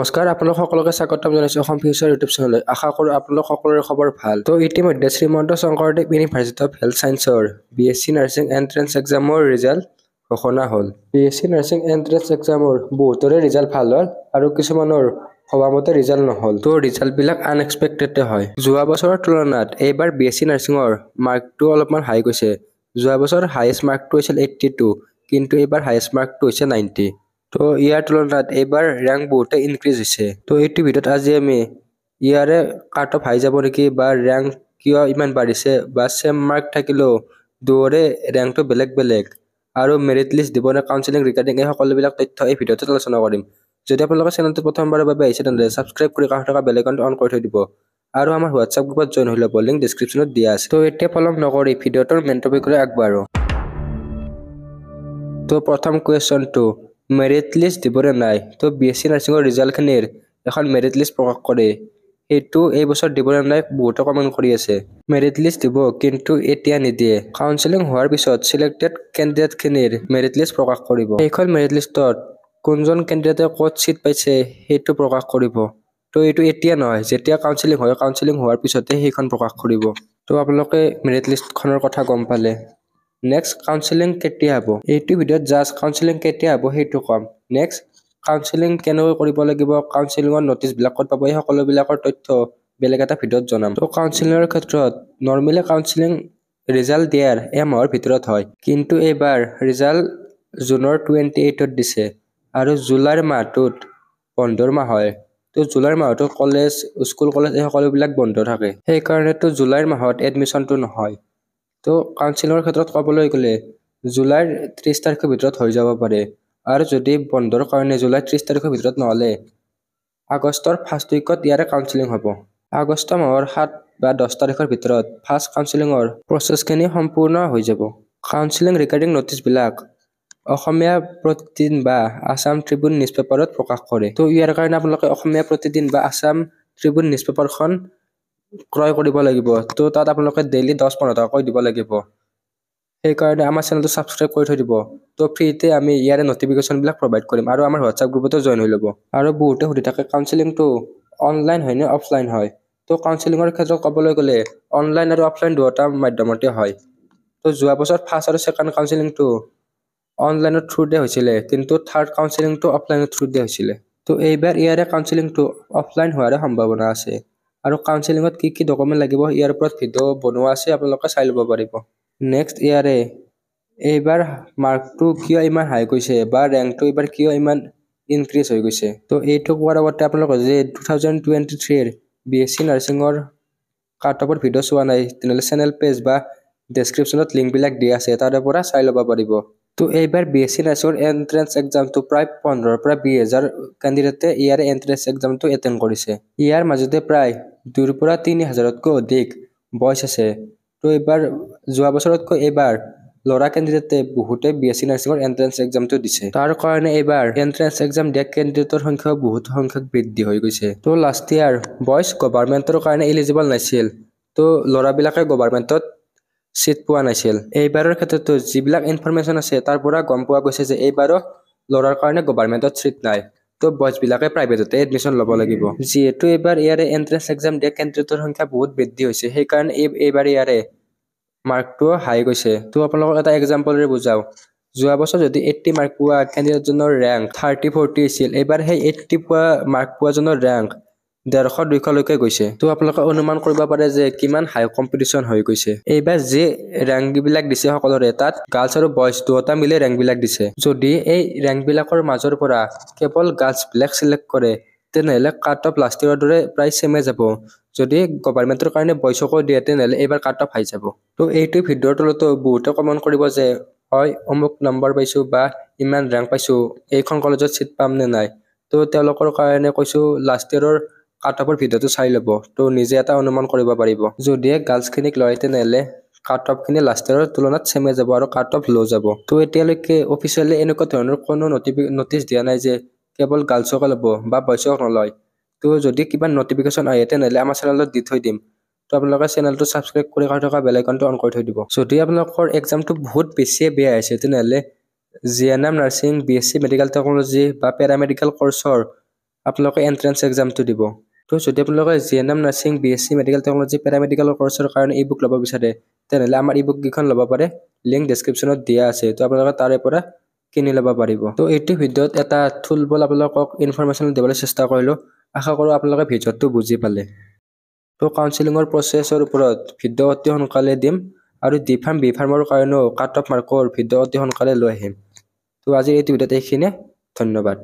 নমস্কাৰ আপোনালোক সকলোকে স্বাগতম জনাইছো অসম ফিউচাৰ ইউটিউব চেনেললৈ আশা কৰো আপোনালোক সকলোৰে খবৰ ভাল তো ইতিমধ্যে Srimanta Sankardev university of health সায়েন্সৰ বিএসসি নাৰ্ছিং এন্ট্ৰেন্স এক্সামৰ ৰিজাল্ট ঘোষণা হ'ল বিএসসি নাৰ্ছিং এন্ট্ৰেন্স এক্সামৰ বহুতৰে ৰিজাল্ট ভাল হ'ল আৰু কিছুমানৰ ভবামতে ৰিজাল্ট নহল তো ৰিজাল্ট বিলাক আনএক্সপেক্টেড হয় যোৱা বছৰৰ তুলনাত এইবাৰ বিএসসি নাৰ্ছিংৰ মাৰ্কটো অলপমান হাই গৈছে যোৱা বছৰ হাইয়েষ্ট মাৰ্কটো হৈছিল 82 কিন্তু এইবাৰ হাইয়েষ্ট মাৰ্কটো হৈছে 90 তো ইয়াৰ তুলনাত এইবাৰ ৰ্যাঙ্ক বহুতে ইনক্ৰিজ হৈছে তো এইটো ভিডিঅ'ত আজি আমি ইয়াৰে কাট অফ হাই যাব নেকি বা ৰ্যাঙ্ক কিয় ইমান বাঢ়িছে বা সেম মাৰ্ক থাকিলেও দুৰে ৰ্যাঙ্কটো বেলেগ বেলেগ আৰু মেৰিট লিষ্ট দিবনে কাউন্সেলিং ৰিগাৰ্ডিং এই সকলোবিলাক তথ্য এই ভিডিঅ'ত আলোচনা কৰিম যদি আপোনালোকে চেনেলটো প্ৰথমবাৰৰ বাবে আহিছে তেন্তে সাবস্ক্ৰাইব কৰি কাষত থকা বেল আইকনটো অন কৰি থৈ দিব আৰু আমাৰ হোৱাটছআপ গ্ৰুপত জয়েন হৈ ল'ব লিংক ডেসক্ৰিপচনত দিয়া আছে তো এতিয়া পলম নকৰি ভিডিঅ'টোৰ মেইন টপিকলৈ আগবাঢ়ো তো প্ৰথম কুৱেশ্যনটো মেৰিট লিষ্ট দিবনে নাই তো বিএসসি নাৰ্ছিংৰ ৰিজাল্টখিনিৰ এখন মেৰিট লিষ্ট প্ৰকাশ কৰে এইটো এই বছৰ দিবনে নাই বহুতে কমেন্ট কৰি আছে মেৰিট লিষ্ট দিব কিন্তু এতিয়া নিদিয়ে কাউন্সেলিং হোৱাৰ পিছত সিলেক্টেড ক্যান্ডিডেটখিনিৰ মেৰিট লিষ্ট প্ৰকাশ কৰিব এইখন মেৰিট লিষ্টত কোনজন ক্যান্ডিডেটে ক'ত সিট পাইছে সেইটো প্ৰকাশ কৰিব তো এইটো এতিয়া নহয় যেতিয়া কাউন্সেলিং হয় কাউন্সেলিং হোৱাৰ পিছতে সেইখন প্ৰকাশ কৰিব তো আপোনালোকে মেৰিট লিষ্টখনৰ কথা গম পালে নেক্সট কাউন্সেলিং কেতিয়া হ'ব এইটো ভিডিঅ'ত জাস্ট কাউন্সেলিং কেতিয়া হ'ব সেইটো কম নেক্সট কাউন্সেলিং কেনেকৈ কৰিব লাগিব কাউন্সেলিংৰ নোটিছ বিলাক ক'ত পাব এই সকলোবিলাকৰ তথ্য বেলেগ এটা ভিডিঅ'ত জনাম তো কাউন্সেলিংৰ ক্ষেত্ৰত নৰমালি কাউন্সেলিং ৰিজাল্ট দিয়াৰ এমাহৰ ভিতৰত হয় কিন্তু এইবাৰ ৰিজাল্ট জুনৰ 28ত দিছে আৰু জুলাইৰ মাহটোত বন্ধৰ মাহ হয় তো জুলাইৰ মাহটো কলেজ স্কুল কলেজ এই সকলোবিলাক বন্ধ থাকে সেই কাৰণেতো জুলাইৰ মাহত এডমিশনটো নহয় তো কাউন্সেলিংৰ ক্ষেত্ৰত ক'বলৈ গ'লে জুলাইৰ 30 তাৰিখৰ ভিতৰত হৈ যাব পাৰে আৰু যদি বন্ধৰ কাৰণে জুলাই 30 তাৰিখৰ ভিতৰত নহলে আগষ্টৰ ফাৰ্ষ্ট উইকত ইয়াৰে কাউন্সেলিং হ'ব আগষ্ট মাহৰ 7 বা 10 তাৰিখৰ ভিতৰত ফাৰ্ষ্ট কাউন্সেলিংৰ প্ৰসেছখিনি সম্পূৰ্ণ হৈ যাব কাউন্সেলিং ৰিগাৰ্ডিং নোটিছ বিলাক অসমীয়া প্ৰতিদিন বা আসাম ট্ৰিবিউন নিউজপেপাৰত প্ৰকাশ কৰে তো ইয়াৰ কাৰণে আপোনালোকে অসমীয়া প্ৰতিদিন বা আসাম ট্ৰিবিউন নিউজপেপাৰখন ক্ৰয় কৰিব লাগিব তো তাত আপোনালোকে ডেইলি 10-15 টকাকৈ দিব লাগিব সেই কাৰণে আমাৰ চেনেলটো সাবস্ক্ৰাইব কৰি থৈ দিব তো ফ্ৰীতে আমি ইয়াৰে নটিফিকেশন বিলাক প্ৰভাইড কৰিম আৰু আমাৰ হোৱাটছআপ গ্ৰুপতো জয়েন হৈ ল'ব আৰু বহুতে সুধি থাকে কাউন্সেলিংটো অনলাইন হয় নে অফলাইন হয় তো কাউন্সেলিংৰ ক্ষেত্ৰত ক'বলৈ গ'লে অনলাইন আৰু অফলাইন দুটা মাধ্যমতে হয় তো যোৱা বছৰ ফাৰ্ষ্ট আৰু সেকেন্ড কাউন্সেলিংটো অনলাইনৰ থ্ৰুতে হৈছিল কিন্তু থাৰ্ড কাউন্সেলিংটো অফলাইনৰ থ্ৰুতে হৈছিল তো এইবাৰ ইয়াৰে কাউন্সেলিংটো অফলাইন হোৱাৰ সম্ভাৱনা আছে আৰু কাউন্সেলিংত কি কি ডকুমেন্ট লাগিব ইয়াৰ ওপৰত ভিডিঅ' বনোৱা আছে আপোনালোকে চাই ল'ব পাৰিব নেক্সট ইয়াৰে এইবাৰ মাৰ্কটো কিয় ইমান হাই গৈছে বা ৰ্যাঙ্কটো এইবাৰ কিয় ইমান ইনক্ৰিজ হৈ গৈছে তো এইটো কোৱাৰ আগতে আপোনালোকে যে 2023 ৰ বিএসসি নাৰ্ছিংৰ কাট অফৰ ভিডিঅ' চোৱা নাই তেনেহ'লে চেনেল পেজ বা ডেসক্ৰিপচনত লিংক বিলাক দিয়া আছে তাৰ পৰা চাই ল'ব পাৰিব তো এইবাৰ বিএসসি নাৰ্ছিংৰ এন্ট্ৰেন্স এক্সামটো প্ৰায় 15 পৰা 20,000 ক্যান্ডিডেটে ইয়াৰে এন্ট্ৰেন্স এক্সামটো এটেন্ড কৰিছে ইয়াৰ মাজতে প্ৰায় 2 পৰা 3,000তকৈ অধিক বয়স আছে তো এইবাৰ যোৱা বছৰতকৈ এইবাৰ লৰা ক্যান্ডিডেটে বহুতে বিএসসি নাৰ্ছিংৰ এন্ট্ৰেন্স এক্সামটো দিছে তাৰ কাৰণে এইবাৰ এন্ট্ৰেন্স এক্সাম দিয়া ক্যান্ডিডেটৰ সংখ্যা বহুত সংখ্যক বৃদ্ধি হৈ গৈছে তো লাষ্ট ইয়াৰ বয়স গভৰ্ণমেন্টৰ কাৰণে এলিজিবল নাছিল তো লৰাবিলাকে গভৰ্ণমেন্টত সিট পোৱা নাছিল এইবাৰৰ ক্ষেত্ৰতো যিবিলাক ইনফৰমেশন আছে তাৰ পৰা গম পোৱা গৈছে যে এইবাৰো লৰাৰ কাৰণে গভৰ্ণমেন্টত সিট নাই তো বয়স বিলাকে প্ৰাইভেটতে এডমিশন ল'ব লাগিব যেহেতু এইবাৰ ইয়াৰে এন্ট্ৰেন্স এক্সাম দিয়া ক্যান্ডিডেটৰ সংখ্যা বহুত বৃদ্ধি হৈছে সেই কাৰণে এইবাৰ ইয়াৰে মাৰ্কটো হাই গৈছে তো আপোনালোকক এটা এক্সাম্পলৰে বুজাও যোৱা বছৰ যদি 80 মাৰ্ক পোৱা ক্যান্ডিডেটজনৰ ৰ্যাঙ্ক 30-40 আছিল এইবাৰ সেই 80 পোৱা মাৰ্ক পোৱাজনৰ ৰ্যাঙ্ক 150-200 লৈকে গৈছে তো আপোনালোকে অনুমান কৰিব পাৰে যে কিমান হাই কম্পিটিশন হৈ গৈছে এইবাৰ যে ৰ্যাঙ্ক বিলাক দিছে সকলোৰে তাত গাৰ্লছ আৰু বয়জ দুটা মিলি ৰ্যাঙ্ক বিলাক দিছে যদি এই ৰ্যাঙ্ক বিলাকৰ মাজৰ পৰা কেৱল গাৰ্লছ বিলাক সিলেক্ট কৰে তেনেহলে কাট অফ লাষ্ট ইয়াৰৰ দৰে প্ৰায় সেমে যাব যদি গভৰ্ণমেন্টৰ কাৰণে বয়সকো দিয়ে তেনেহলে এইবাৰ কাট অফ হাই যাব তো এইটো ভিডিঅ'ৰ তলতো বহুতে কমেন্ট কৰিব যে হয় অমুক নম্বৰ পাইছো বা ইমান ৰ্যাঙ্ক পাইছো এইখন কলেজত সিট পাম নে নাই তো তেওঁলোকৰ কাৰণে কৈছো লাষ্ট ইয়াৰৰ কাট অফৰ ভিডিঅ'টো চাই ল'ব তো নিজে এটা অনুমান কৰিব পাৰিব যদি গাৰ্লছ খিনিক লয় তেনেহলে কাট অফ খিনি লাষ্ট ইয়াৰৰ তুলনাত সেমে যাব আৰু কাট অফ লো যাব তো এতিয়ালৈকে অফিচিয়ালি এনেকুৱা ধৰণৰ কোনো নোটিছ দিয়া নাই যে কেৱল গাৰ্লছক ল'ব বা বয়ছক নলয় তো যদি কিবা নটিফিকেশন আহে তেনেহলে আমাৰ চেনেলত দি থৈ দিম তো আপোনালোকে চেনেলটো সাবস্ক্ৰাইব কৰি কাষত থকা বেল আইকনটো অন কৰি থৈ দিব যদি আপোনালোকৰ এক্সামটো বহুত বেছি বেয়া হৈছে তেনেহলে GNM nursing BSc medical technology বা পেৰামেডিকেল কোৰ্সৰ আপোনালোকে এন্ট্ৰেন্স এক্সামটো দিব। তো যদি আপোনালোকে GNM nursing, BSc medical technology, পেৰামেডিকেলৰ কৰ্চৰ কাৰণে ই বুক ল'ব বিচাৰে তেনেহ'লে আমাৰ ই বুক কেইখন ল'ব পাৰে, লিংক ডেছক্ৰিপশ্যনত দিয়া আছে। তো আপোনালোকে তাৰে পৰা কিনি ল'ব পাৰিব। তো এইটো ভিডিঅ'ত এটা থুলমূল আপোনালোকক ইনফৰমেশ্যন দিবলৈ চেষ্টা কৰিলোঁ। আশা কৰোঁ আপোনালোকে ভিডিঅ'টো বুজি পালে। তো কাউন্সিলিঙৰ প্ৰচেছৰ ওপৰত ভিডিঅ' অতি সোনকালে দিম আৰু ডি ফাৰ্ম বি ফাৰ্মৰ কাৰণেও কাট অফ মাৰ্কৰ ভিডিঅ' অতি সোনকালে লৈ আহিম। তো আজিৰ এইটো ভিডিঅ'ত এইখিনিয়ে। ধন্যবাদ।